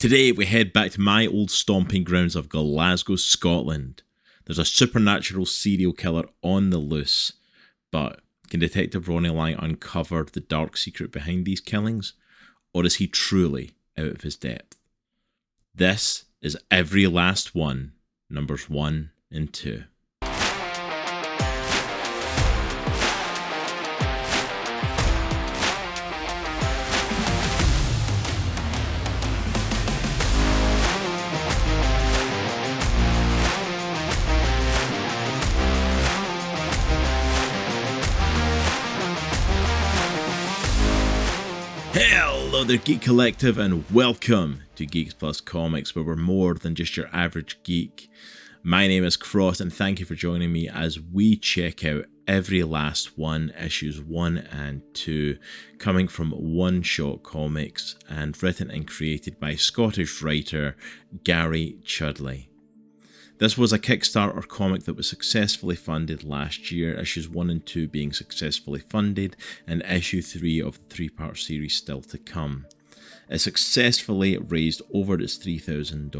Today we head back to my old stomping grounds of Glasgow, Scotland. There's a supernatural serial killer on the loose, but can Detective Ronnie Lang uncover the dark secret behind these killings, or is he truly out of his depth? This is Every Last One, numbers 1 and 2. Hello there, Geek Collective, and welcome to Geeks Plus Comics, where we're more than just your average geek. My name is Cross, and thank you for joining me as we check out Every Last One, issues 1 and 2, coming from One Shot Comics, and written and created by Scottish writer Gary Chudleigh. This was a Kickstarter comic that was successfully funded last year, issues 1 and 2 being successfully funded, and issue 3 of the 3-part series still to come. It successfully raised over its $3,000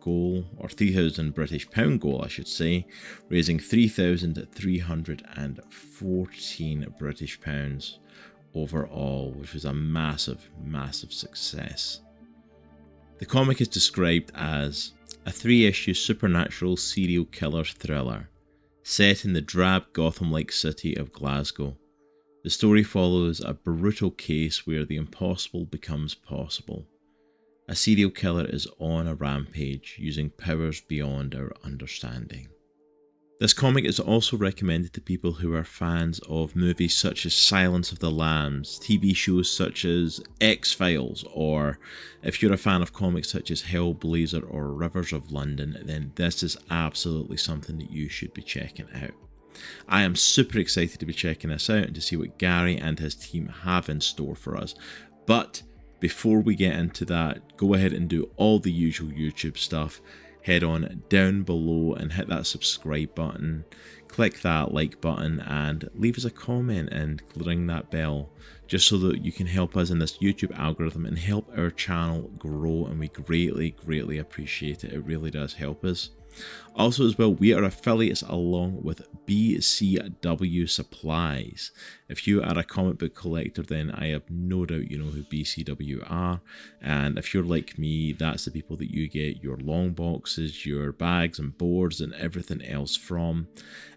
goal, or £3,000 British pound goal I should say, raising £3,314 British pounds overall, which was a massive, massive success. The comic is described as a 3-issue supernatural serial killer thriller set in the drab Gotham-like city of Glasgow. The story follows a brutal case where the impossible becomes possible. A serial killer is on a rampage using powers beyond our understanding. This comic is also recommended to people who are fans of movies such as Silence of the Lambs, TV shows such as X-Files, or if you're a fan of comics such as Hellblazer or Rivers of London, then this is absolutely something that you should be checking out. I am super excited to be checking this out and to see what Gary and his team have in store for us. But before we get into that, go ahead and do all the usual YouTube stuff. Head on down below and hit that subscribe button, click that like button, and leave us a comment and ring that bell, just so that you can help us in this YouTube algorithm and help our channel grow, and we greatly appreciate it. It really does help us. Also as well, we are affiliates along with BCW Supplies. If you are a comic book collector, then I have no doubt you know who BCW are, and if you're like me, that's the people that you get your long boxes, your bags and boards and everything else from.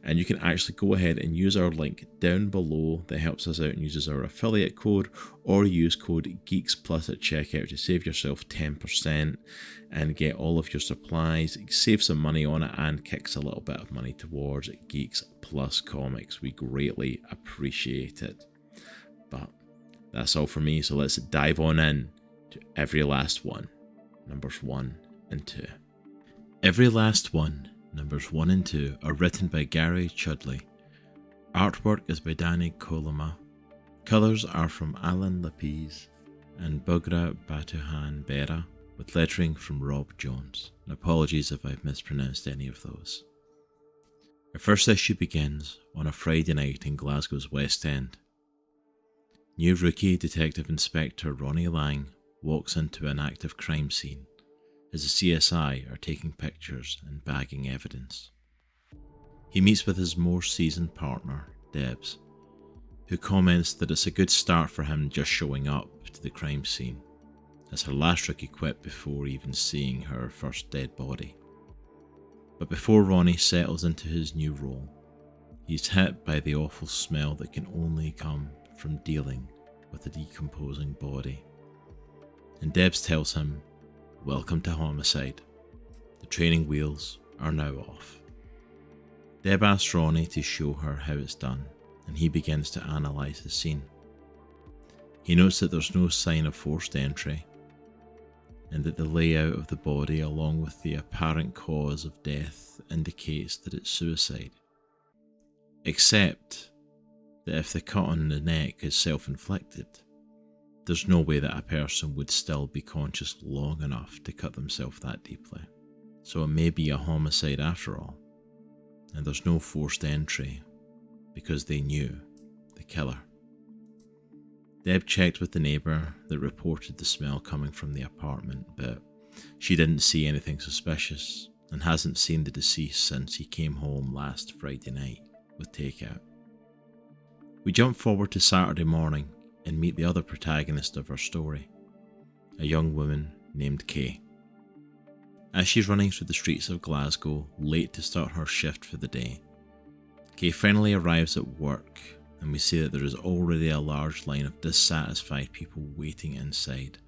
And you can actually go ahead and use our link down below that helps us out and uses our affiliate code, or use code GeeksPlus at checkout to save yourself 10% and get all of your supplies, save some money on it, and kicks a little bit of money towards Geeks Plus Comics. We greatly appreciate it. But that's all for me, so let's dive on in to Every Last One, numbers 1 and 2. Every Last One, numbers 1 and 2 are written by Gary Chudleigh. Artwork is by Dani, Coloma. Colours are from Lápiz and Buğra, Batuhan, Berah, with lettering from Rob Jones, and apologies if I've mispronounced any of those. Our first issue begins on a Friday night in Glasgow's West End. New rookie Detective Inspector Ronnie Lang walks into an active crime scene as the CSI are taking pictures and bagging evidence. He meets with his more seasoned partner, Debs, who comments that it's a good start for him just showing up to the crime scene, as her last rookie quit before even seeing her first dead body. But before Ronnie settles into his new role, he's hit by the awful smell that can only come from dealing with a decomposing body. And Debs tells him, "Welcome to homicide. The training wheels are now off." Deb asks Ronnie to show her how it's done, and he begins to analyse the scene. He notes that there's no sign of forced entry, and that the layout of the body along with the apparent cause of death indicates that it's suicide. Except that if the cut on the neck is self-inflicted, there's no way that a person would still be conscious long enough to cut themselves that deeply. So it may be a homicide after all, and there's no forced entry because they knew the killer. Deb checked with the neighbour that reported the smell coming from the apartment, but She didn't see anything suspicious and hasn't seen the deceased since he came home last Friday night with takeout. We jump forward to Saturday morning and meet the other protagonist of our story, a young woman named Kay. As she's running through the streets of Glasgow, late to start her shift for the day, Kay finally arrives at work and we see that there is already a large line of dissatisfied people waiting inside,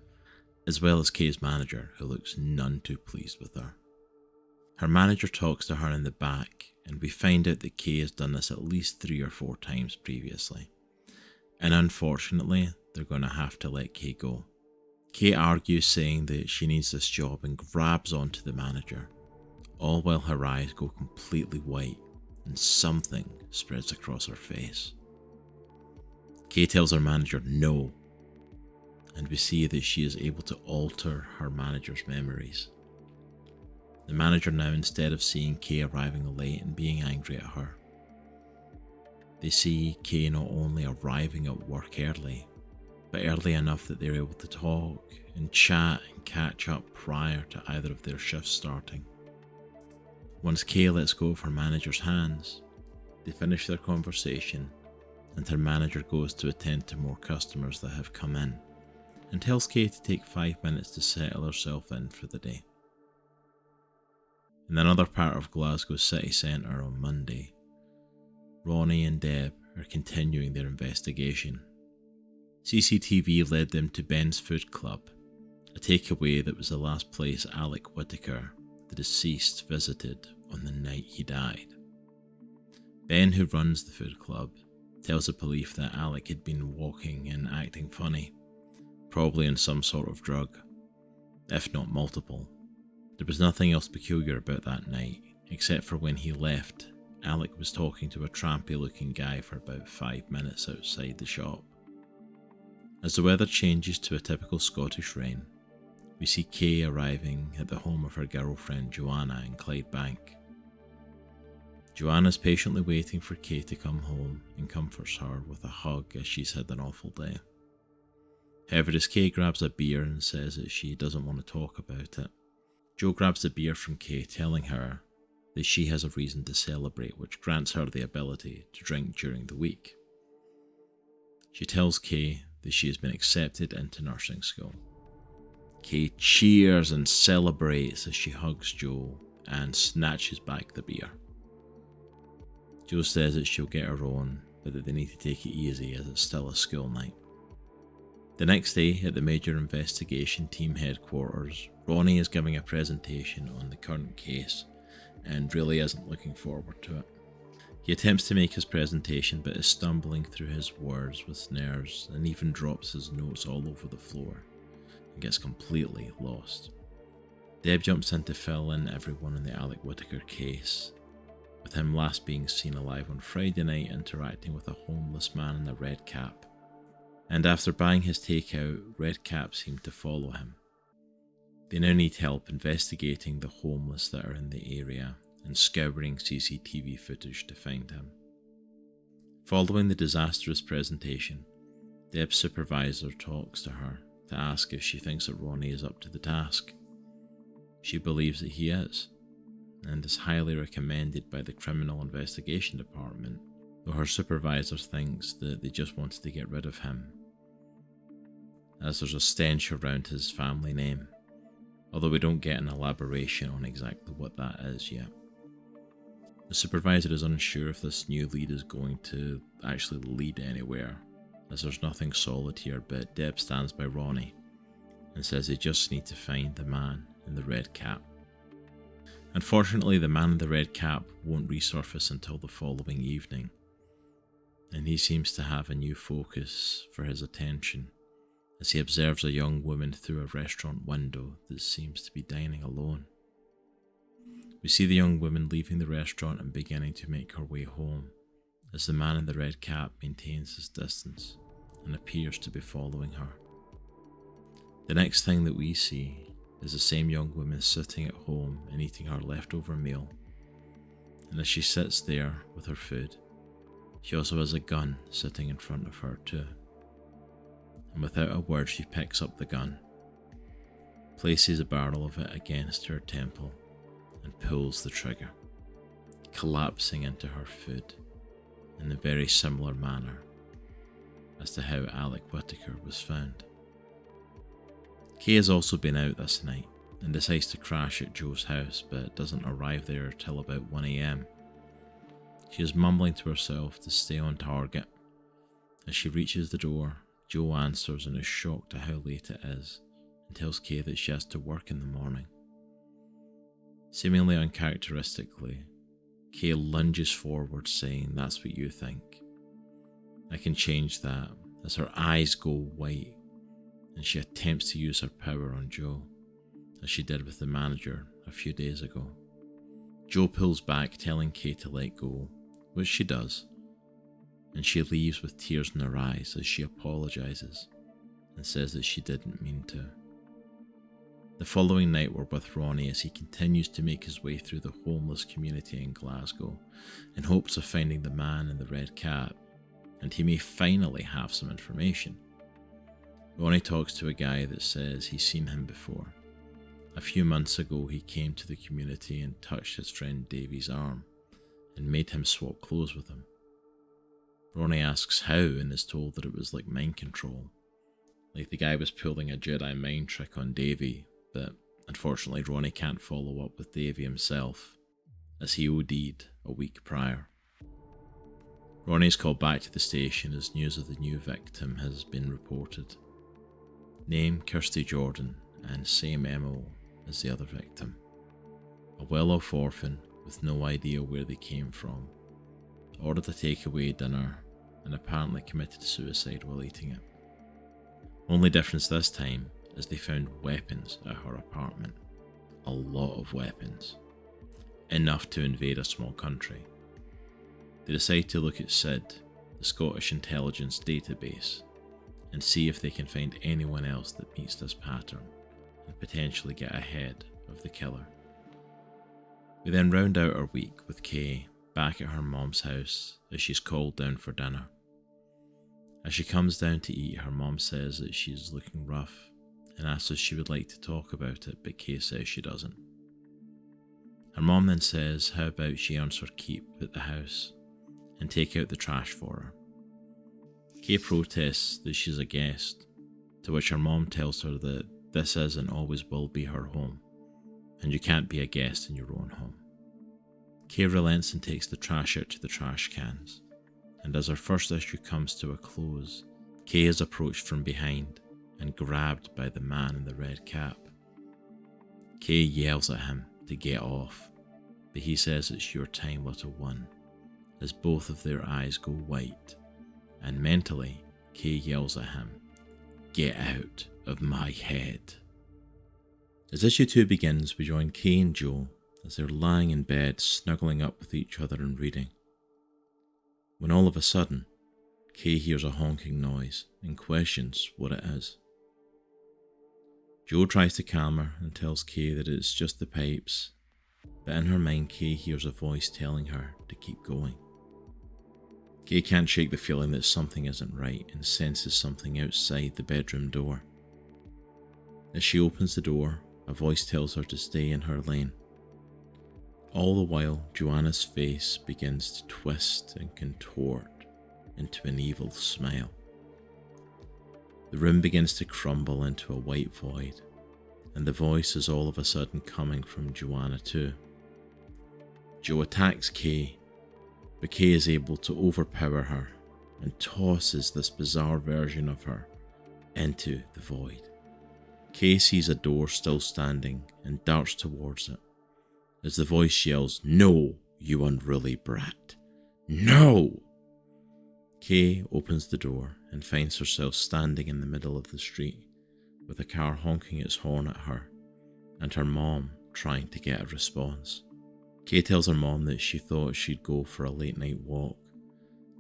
as well as Kay's manager, who looks none too pleased with her. Her manager talks to her in the back, and we find out that Kay has done this at least 3 or 4 times previously. And unfortunately, they're going to have to let Kay go. Kay argues, saying that she needs this job, and grabs onto the manager, all while her eyes go completely white and something spreads across her face. Kay tells her manager no, and we see that she is able to alter her manager's memories. The manager now, instead of seeing Kay arriving late and being angry at her, they see Kay not only arriving at work early, but early enough that they're able to talk and chat and catch up prior to either of their shifts starting. Once Kay lets go of her manager's hands, they finish their conversation, and her manager goes to attend to more customers that have come in, and tells Kay to take 5 minutes to settle herself in for the day. In another part of Glasgow city centre on Monday, Ronnie and Deb are continuing their investigation. CCTV led them to Ben's Food Club, a takeaway that was the last place Alec Whittaker, the deceased, visited on the night he died. Ben, who runs the food club, tells the police that Alec had been walking and acting funny, probably on some sort of drug, if not multiple. There was nothing else peculiar about that night, except for when he left, Alec was talking to a trampy looking guy for about 5 minutes outside the shop. As the weather changes to a typical Scottish rain, we see Kay arriving at the home of her girlfriend Joanna in Clydebank. Joanna's patiently waiting for Kay to come home and comforts her with a hug as she's had an awful day. However, as Kay grabs a beer and says that she doesn't want to talk about it, Jo grabs the beer from Kay, telling her that she has a reason to celebrate, which grants her the ability to drink during the week. She tells Kay that she has been accepted into nursing school. Kay cheers and celebrates as she hugs Jo and snatches back the beer. Jo says that she'll get her own, but that they need to take it easy as it's still a school night. The next day at the major investigation team headquarters, Ronnie is giving a presentation on the current case and really isn't looking forward to it. He attempts to make his presentation but is stumbling through his words with nerves and even drops his notes all over the floor and gets completely lost. Deb jumps in to fill in everyone in the Alec Whittaker case, with him last being seen alive on Friday night interacting with a homeless man in a red cap. And after buying his takeout, red caps seem to follow him. They now need help investigating the homeless that are in the area and scouring CCTV footage to find him. Following the disastrous presentation, Deb's supervisor talks to her to ask if she thinks that Ronnie is up to the task. She believes that he is, and is highly recommended by the Criminal Investigation Department, though her supervisor thinks that they just wanted to get rid of him, as there's a stench around his family name, although we don't get an elaboration on exactly what that is yet. The supervisor is unsure if this new lead is going to actually lead anywhere, as there's nothing solid here, but Deb stands by Ronnie and says they just need to find the man in the red cap. Unfortunately, the man in the red cap won't resurface until the following evening, and he seems to have a new focus for his attention as he observes a young woman through a restaurant window that seems to be dining alone. We see the young woman leaving the restaurant and beginning to make her way home, as the man in the red cap maintains his distance and appears to be following her. The next thing that we see is the same young woman sitting at home and eating her leftover meal, and as she sits there with her food, she also has a gun sitting in front of her too. And without a word, she picks up the gun places a barrel of it against her temple and pulls the trigger, collapsing into her food in a very similar manner as to how Alec Whittaker was found. Kay has also been out this night and decides to crash at Joe's house, but doesn't arrive there till about 1 AM. She is mumbling to herself to stay on target. As she reaches the door, Joe answers and is shocked at how late it is and tells Kay that she has to work in the morning. Seemingly uncharacteristically, Kay lunges forward saying, "That's what you think. I can change that," as her eyes go white and she attempts to use her power on Joe, as she did with the manager a few days ago. Joe pulls back, telling Kay to let go, which she does, and she leaves with tears in her eyes as she apologises and says that she didn't mean to. The following night we're with Ronnie as he continues to make his way through the homeless community in Glasgow in hopes of finding the man in the red cap, and he may finally have some information. Ronnie talks to a guy that says he's seen him before. A few months ago he came to the community and touched his friend Davy's arm and made him swap clothes with him. Ronnie asks how and is told that it was like mind control, like the guy was pulling a Jedi mind trick on Davy, but unfortunately Ronnie can't follow up with Davy himself, as he OD'd a week prior. Ronnie is called back to the station as news of the new victim has been reported. Name Kirsty Jordan and same MO as the other victim. A well-off orphan with no idea where they came from. Ordered a takeaway dinner and apparently committed suicide while eating it. Only difference this time is they found weapons at her apartment. A lot of weapons. Enough to invade a small country. They decide to look at SID, the Scottish Intelligence Database, and see if they can find anyone else that meets this pattern and potentially get ahead of the killer. We then round out our week with Kay back at her mom's house as she's called down for dinner. As she comes down to eat, her mom says that she's looking rough and asks if she would like to talk about it, but Kay says she doesn't. Her mom then says how about she earns her keep at the house and take out the trash for her. Kay protests that she's a guest, to which her mom tells her that this is and always will be her home, and you can't be a guest in your own home. Kay relents and takes the trash out to the trash cans, and as her first issue comes to a close, Kay is approached from behind and grabbed by the man in the red cap. Kay yells at him to get off, but he says it's your time, little one, as both of their eyes go white, and mentally, Kay yells at him, "Get out of my head." As issue 2 begins, we join Kay and Joe as they're lying in bed, snuggling up with each other and reading. When all of a sudden, Kay hears a honking noise and questions what it is. Joe tries to calm her and tells Kay that it's just the pipes, but in her mind Kay hears a voice telling her to keep going. Kay can't shake the feeling that something isn't right and senses something outside the bedroom door. As she opens the door, a voice tells her to stay in her lane. All the while, Joanna's face begins to twist and contort into an evil smile. The room begins to crumble into a white void, and the voice is all of a sudden coming from Joanna too. Joe attacks Kay, but Kay is able to overpower her and tosses this bizarre version of her into the void. Kay sees a door still standing and darts towards it, as the voice yells, "No, you unruly brat, no!" Kay opens the door and finds herself standing in the middle of the street with a car honking its horn at her and her mom trying to get a response. Kay tells her mom that she thought she'd go for a late night walk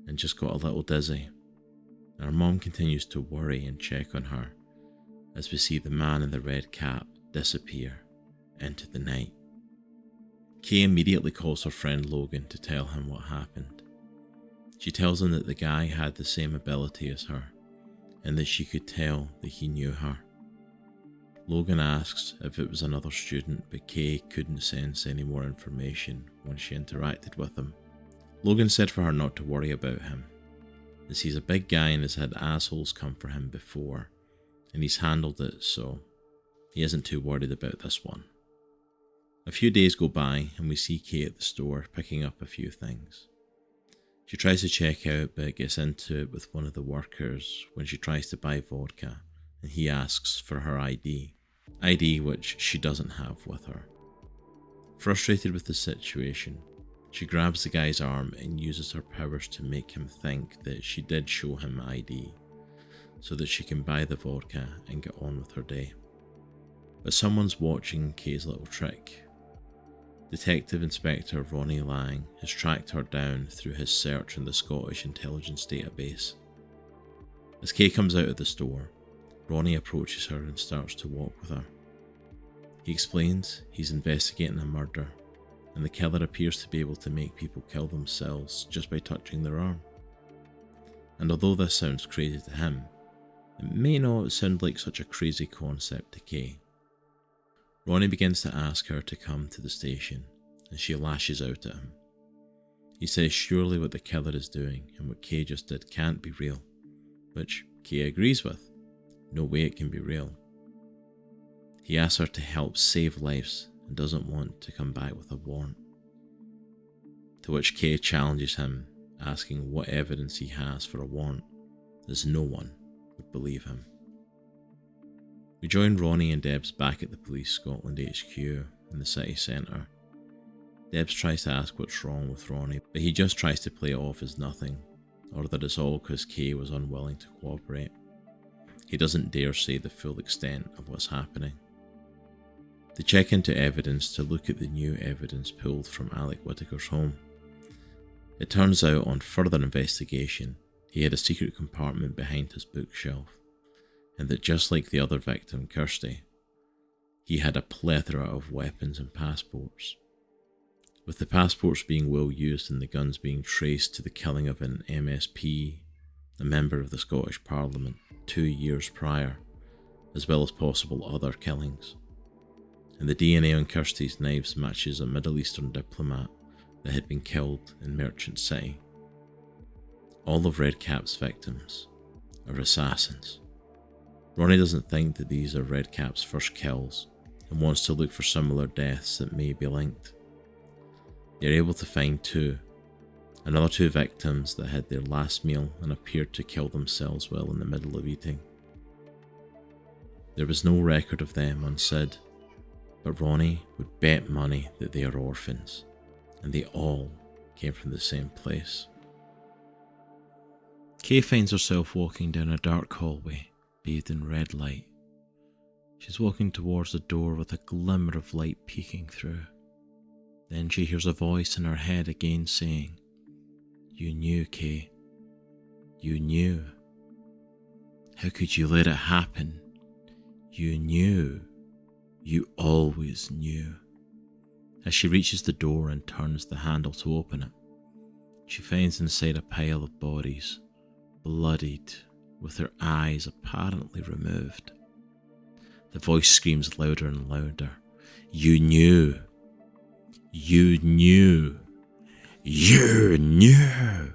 and just got a little dizzy, and her mom continues to worry and check on her as we see the man in the red cap disappear into the night. Kay immediately calls her friend Logan to tell him what happened. She tells him that the guy had the same ability as her and that she could tell that he knew her. Logan asks if it was another student, but Kay couldn't sense any more information when she interacted with him. Logan said for her not to worry about him, as he's a big guy and has had assholes come for him before, and he's handled it, so he isn't too worried about this one. A few days go by and we see Kay at the store picking up a few things. She tries to check out but gets into it with one of the workers when she tries to buy vodka, and he asks for her ID which she doesn't have with her. Frustrated with the situation, she grabs the guy's arm and uses her powers to make him think that she did show him ID, so that she can buy the vodka and get on with her day. But someone's watching Kay's little trick. Detective Inspector Ronnie Lang has tracked her down through his search in the Scottish intelligence database. As Kay comes out of the store, Ronnie approaches her and starts to walk with her. He explains he's investigating a murder, and the killer appears to be able to make people kill themselves just by touching their arm. And although this sounds crazy to him, it may not sound like such a crazy concept to Kay. Ronnie begins to ask her to come to the station, and she lashes out at him. He says surely what the killer is doing and what Kay just did can't be real, which Kay agrees with. No way it can be real. He asks her to help save lives and doesn't want to come back with a warrant. To which Kay challenges him, asking what evidence he has for a warrant, as no one would believe him. We join Ronnie and Debs back at the Police Scotland HQ in the city centre. Debs tries to ask what's wrong with Ronnie, but he just tries to play it off as nothing, or that it's all because Kay was unwilling to cooperate. He doesn't dare say the full extent of what's happening. They check into evidence to look at the new evidence pulled from Alec Whittaker's home. It turns out on further investigation, he had a secret compartment behind his bookshelf, and that just like the other victim, Kirsty, he had a plethora of weapons and passports. With the passports being well used and the guns being traced to the killing of an MSP, a member of the Scottish Parliament, 2 years prior, as well as possible other killings. And the DNA on Kirsty's knives matches a Middle Eastern diplomat that had been killed in Merchant City. All of Redcap's victims are assassins. Ronnie doesn't think that these are Redcap's first kills and wants to look for similar deaths that may be linked. They're able to find another two victims that had their last meal and appeared to kill themselves while in the middle of eating. There was no record of them on Sid, but Ronnie would bet money that they are orphans, and they all came from the same place. Kay finds herself walking down a dark hallway, bathed in red light. She's walking towards the door with a glimmer of light peeking through. Then she hears a voice in her head again saying, "You knew, Kay. You knew. How could you let it happen? You knew. You always knew." As she reaches the door and turns the handle to open it, she finds inside a pile of bodies, bloodied, with their eyes apparently removed. The voice screams louder and louder, "You knew. You knew. You knew."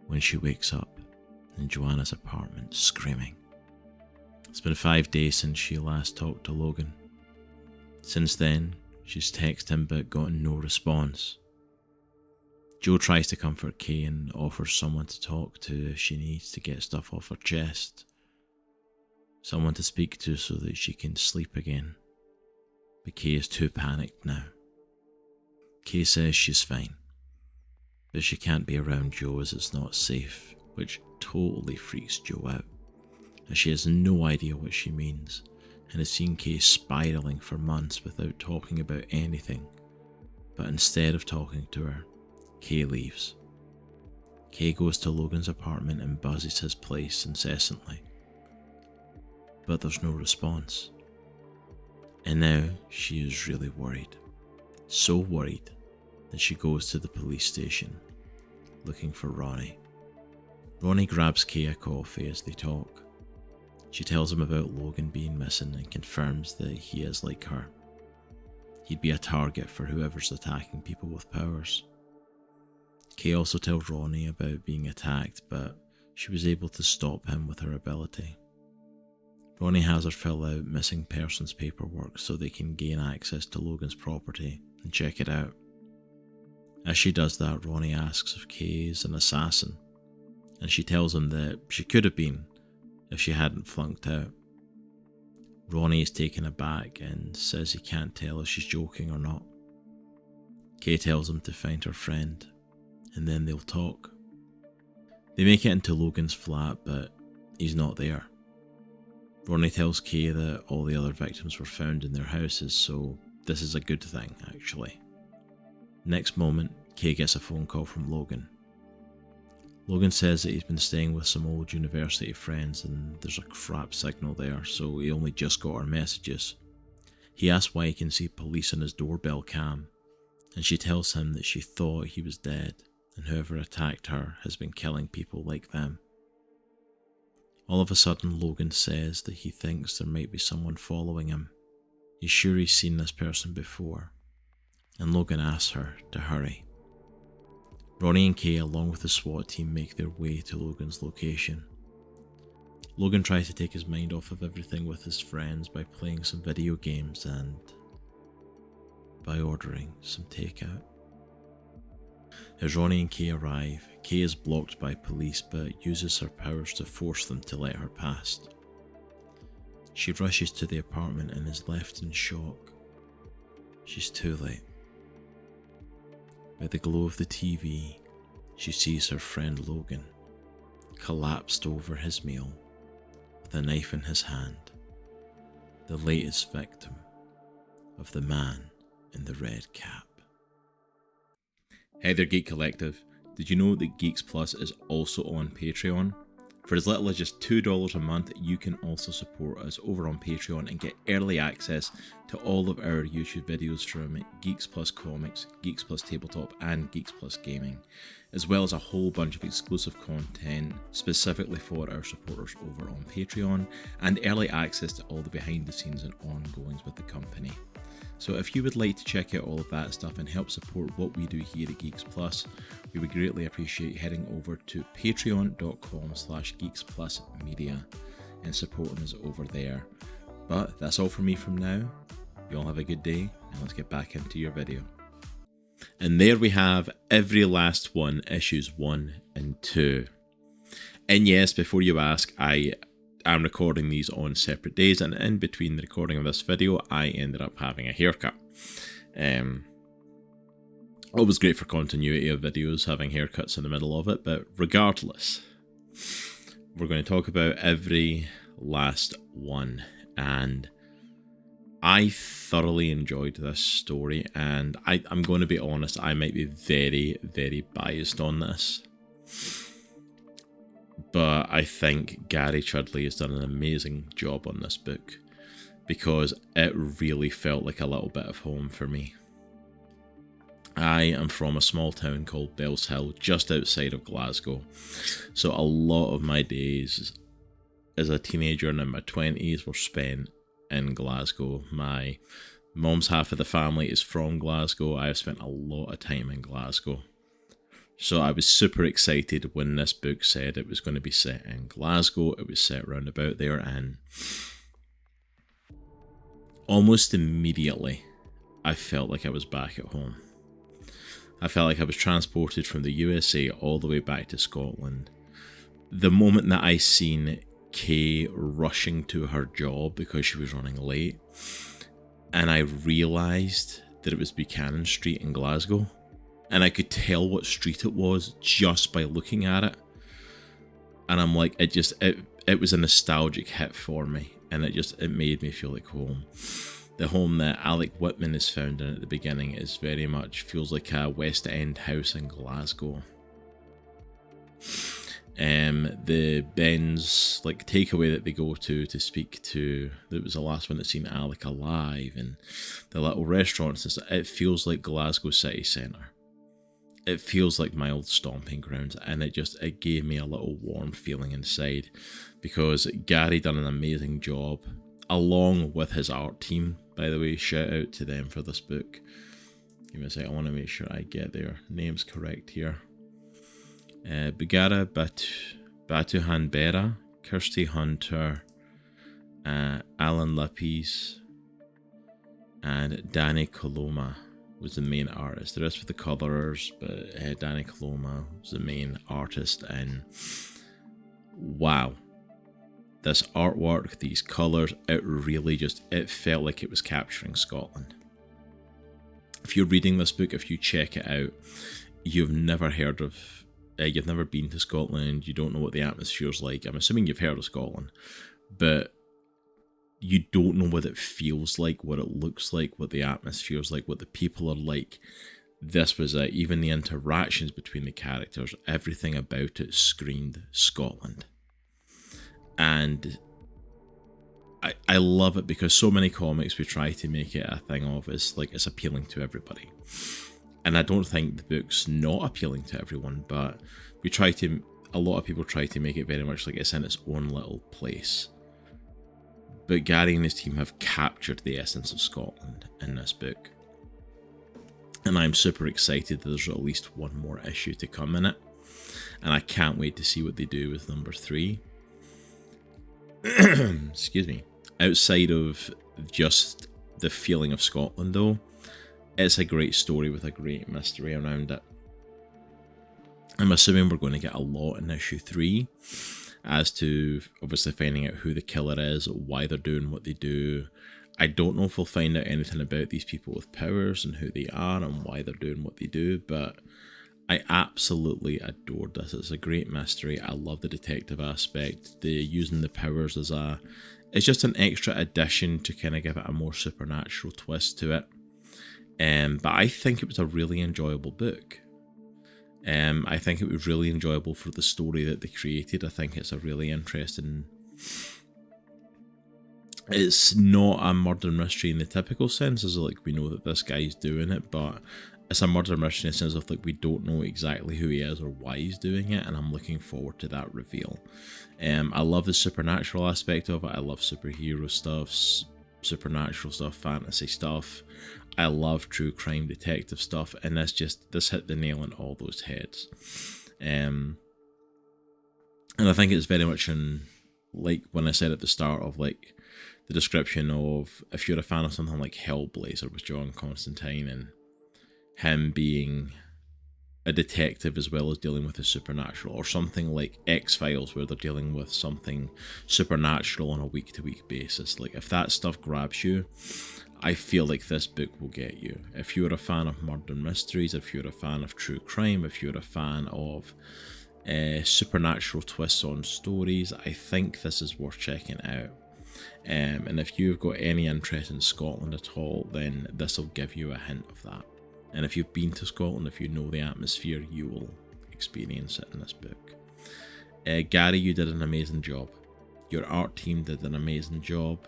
When she wakes up in Joanna's apartment screaming. It's been 5 days since she last talked to Logan. Since then, she's texted him but gotten no response. Joe tries to comfort Kay and offers someone to talk to if she needs to get stuff off her chest. Someone to speak to so that she can sleep again. But Kay is too panicked now. Kay says she's fine, but she can't be around Joe as it's not safe, which totally freaks Joe out, as she has no idea what she means and has seen Kay spiralling for months without talking about anything. But instead of talking to her, Kay leaves. Kay goes to Logan's apartment and buzzes his place incessantly, but there's no response. And now she is really worried. So worried that she goes to the police station, looking for Ronnie. Ronnie grabs Kay a coffee as they talk. She tells him about Logan being missing and confirms that he is like her. He'd be a target for whoever's attacking people with powers. Kay also tells Ronnie about being attacked, but she was able to stop him with her ability. Ronnie has her fill out missing persons paperwork so they can gain access to Logan's property and check it out. As she does that, Ronnie asks if Kay is an assassin, and she tells him that she could have been if she hadn't flunked out. Ronnie is taken aback and says he can't tell if she's joking or not. Kay tells him to find her friend, and then they'll talk. They make it into Logan's flat, but he's not there. Ronnie tells Kay that all the other victims were found in their houses, so this is a good thing, actually. Next moment, Kay gets a phone call from Logan. Logan says that he's been staying with some old university friends and there's a crap signal there, so he only just got her messages. He asks why he can see police on his doorbell cam, and she tells him that she thought he was dead, and whoever attacked her has been killing people like them. All of a sudden, Logan says that he thinks there might be someone following him. He's sure he's seen this person before, and Logan asks her to hurry. Ronnie and Kay, along with the SWAT team, make their way to Logan's location. Logan tries to take his mind off of everything with his friends by playing some video games and by ordering some takeout. As Ronnie and Kay arrive, Kay is blocked by police but uses her powers to force them to let her past. She rushes to the apartment and is left in shock. She's too late. By the glow of the TV, she sees her friend Logan, collapsed over his meal, with a knife in his hand, the latest victim of the man in the red cap. Hey there, Geek Collective. Did you know that Geeks Plus is also on Patreon? For as little as just $2 a month, you can also support us over on Patreon and get early access to all of our YouTube videos from Geeks Plus Comics, Geeks Plus Tabletop, and Geeks Plus Gaming, as well as a whole bunch of exclusive content specifically for our supporters over on Patreon, and early access to all the behind the scenes and ongoings with the company. So if you would like to check out all of that stuff and help support what we do here at Geeks Plus, we would greatly appreciate heading over to patreon.com/geeksplusmedia and supporting us over there. But that's all from me from now. You all have a good day, and let's get back into your video. And there we have Every Last One, issues 1 and 2. And yes, before you ask, I'm recording these on separate days, and in between the recording of this video, I ended up having a haircut. Always great for continuity of videos, having haircuts in the middle of it, but regardless, we're going to talk about Every Last One, and I thoroughly enjoyed this story, and I'm going to be honest, I might be very, very biased on this. But I think Gary Chudleigh has done an amazing job on this book because it really felt like a little bit of home for me. I am from a small town called Bells Hill, just outside of Glasgow. So a lot of my days as a teenager and in my 20s were spent in Glasgow. My mom's half of the family is from Glasgow. I have spent a lot of time in Glasgow. So I was super excited when this book said it was going to be set in Glasgow. It was set around about there, and almost immediately I felt like I was back at home. I felt like I was transported from the USA all the way back to Scotland. The moment that I seen Kay rushing to her job because she was running late, and I realised that it was Buchanan Street in Glasgow, and I could tell what street it was just by looking at it. And I'm like, it was a nostalgic hit for me. And it made me feel like home. The home that Alec Whitman is found in at the beginning is very much feels like a West End house in Glasgow. The Ben's takeaway that they go to speak to, that was the last one that seen Alec alive, and the little restaurants and stuff, it feels like Glasgow city centre. it feels like my old stomping grounds, and it gave me a little warm feeling inside, because Gary done an amazing job along with his art team. By the way, shout out to them for this book. Give me a sec, I want to make sure I get their names correct here. Buğra, Batuhan, Berah, Kirsty Hunter, Alan Lápiz, and Dani Coloma was the main artist. The rest were the colorers, but Dani Coloma was the main artist. And wow, this artwork, these colors, it really it felt like it was capturing Scotland. If you're reading this book, if you check it out, you've never heard of, you've never been to Scotland, you don't know what the atmosphere's like. I'm assuming you've heard of Scotland, but you don't know what it feels like, what it looks like, what the atmosphere's like, what the people are like. This was even the interactions between the characters, everything about it screamed Scotland. And I love it, because so many comics, we try to make it a thing of, it's appealing to everybody. And I don't think the book's not appealing to everyone, but a lot of people try to make it very much like it's in its own little place. But Gary and his team have captured the essence of Scotland in this book. And I'm super excited that there's at least one more issue to come in it. And I can't wait to see what they do with number 3. Excuse me. Outside of just the feeling of Scotland though, it's a great story with a great mystery around it. I'm assuming we're going to get a lot in issue 3. As to obviously finding out who the killer is, why they're doing what they do. I don't know if we'll find out anything about these people with powers and who they are and why they're doing what they do, but I absolutely adored this. It's a great mystery. I love the detective aspect. The using the powers as it's just an extra addition to kind of give it a more supernatural twist to it. But I think it was a really enjoyable book. I think it was really enjoyable for the story that they created. I think it's a really interesting... It's not a murder mystery in the typical sense, as like we know that this guy's doing it, but it's a murder mystery in the sense of like we don't know exactly who he is or why he's doing it, and I'm looking forward to that reveal. I love the supernatural aspect of it. I love superhero stuff, supernatural stuff, fantasy stuff. I love true crime detective stuff, and this hit the nail on all those heads. And I think it's very much in, like when I said at the start of like the description of, if you're a fan of something like Hellblazer with John Constantine and him being a detective as well as dealing with the supernatural, or something like X-Files where they're dealing with something supernatural on a week-to-week basis. Like if that stuff grabs you, I feel like this book will get you. If you're a fan of murder mysteries, if you're a fan of true crime, if you're a fan of supernatural twists on stories, I think this is worth checking out. And if you've got any interest in Scotland at all, then this will give you a hint of that. And if you've been to Scotland, if you know the atmosphere, you will experience it in this book. Gary, you did an amazing job. Your art team did an amazing job.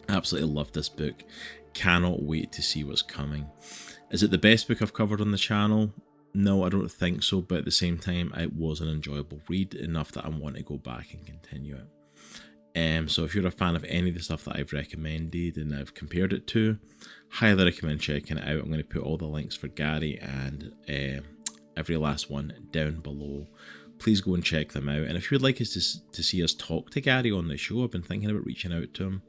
Absolutely loved this book. Cannot wait to see what's coming. Is it the best book I've covered on the channel? No, I don't think so, but at the same time, it was an enjoyable read, enough that I want to go back and continue it. So if you're a fan of any of the stuff that I've recommended and I've compared it to, highly recommend checking it out. I'm going to put all the links for Gary and every last one down below. Please go and check them out. And if you'd like us to see us talk to Gary on the show, I've been thinking about reaching out to him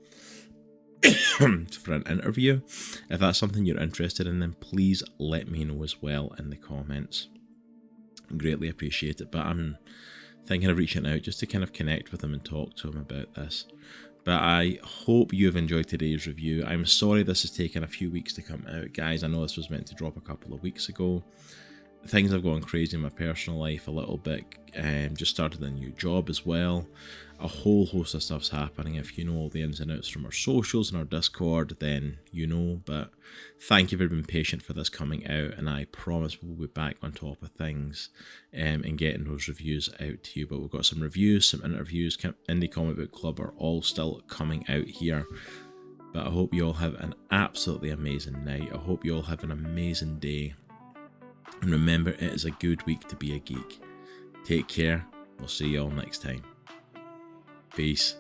for an interview. If that's something you're interested in, then please let me know as well in the comments. Greatly appreciate it. But I'm thinking of reaching out just to kind of connect with him and talk to him about this. But I hope you've enjoyed today's review. I'm sorry this has taken a few weeks to come out, guys. I know this was meant to drop a couple of weeks ago. Things have gone crazy in my personal life a little bit. Just started a new job as well. A whole host of stuff's happening. If you know all the ins and outs from our socials and our Discord, then you know. But thank you for being patient for this coming out, and I promise we'll be back on top of things and getting those reviews out to you. But we've got some reviews, some interviews. Indie Comic Book Club are all still coming out here. But I hope you all have an absolutely amazing night. I hope you all have an amazing day. And remember, it is a good week to be a geek. Take care. We'll see you all next time. Peace.